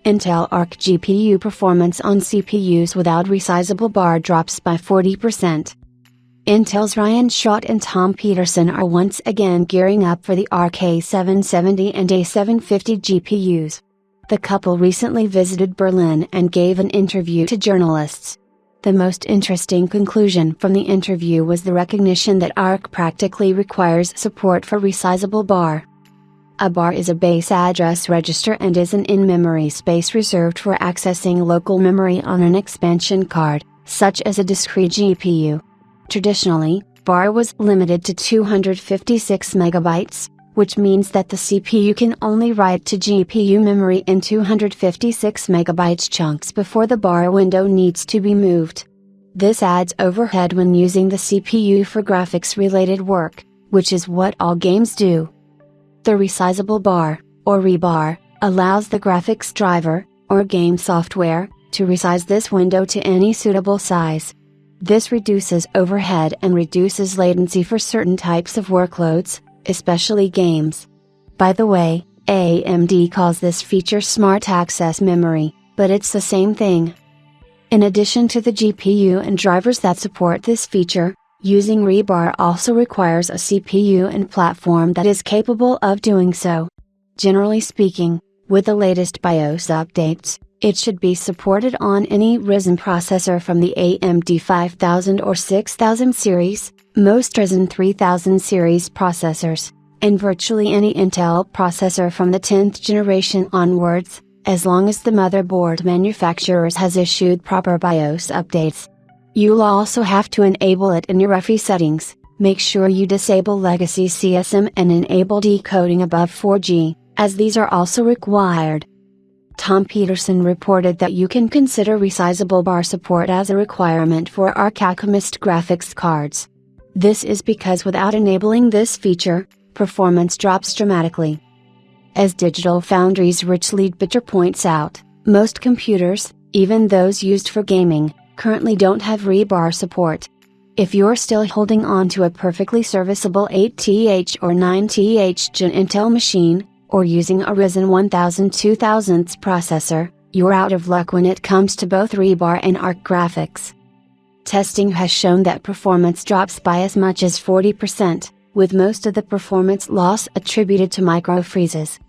Intel Arc GPU performance on CPUs without resizable bar drops by 40%. Intel's Ryan Schott and Tom Peterson are once again gearing up for the Arc A770 and A750 GPUs. The couple recently visited Berlin and gave an interview to journalists. The most interesting conclusion from the interview was the recognition that Arc practically requires support for resizable bar. A bar is a base address register and is an in-memory space reserved for accessing local memory on an expansion card, such as a discrete GPU. Traditionally, bar was limited to 256 megabytes, which means that the CPU can only write to GPU memory in 256 megabytes chunks before the bar window needs to be moved. This adds overhead when using the CPU for graphics-related work, which is what all games do. The resizable bar, or rebar, allows the graphics driver, or game software, to resize this window to any suitable size. This reduces overhead and reduces latency for certain types of workloads, especially games. By the way, AMD calls this feature Smart Access Memory, but it's the same thing. In addition to the GPU and drivers that support this feature, using rebar also requires a CPU and platform that is capable of doing so. Generally speaking, with the latest BIOS updates, it should be supported on any Ryzen processor from the AMD 5000 or 6000 series, most Ryzen 3000 series processors, and virtually any Intel processor from the 10th generation onwards, as long as the motherboard manufacturers has issued proper BIOS updates. You'll also have to enable it in your UEFI settings. Make sure you disable legacy CSM and enable decoding above 4G, as these are also required. Tom Peterson reported that you can consider resizable bar support as a requirement for Arc Alchemist graphics cards. This is because without enabling this feature, performance drops dramatically. As Digital Foundry's Rich Leadbitter points out, most computers, even those used for gaming, currently don't have rebar support. If you're still holding on to a perfectly serviceable 8th or 9th Gen Intel machine, or using a Ryzen 2000 processor, you're out of luck when it comes to both rebar and Arc graphics. Testing has shown that performance drops by as much as 40%, with most of the performance loss attributed to micro freezes.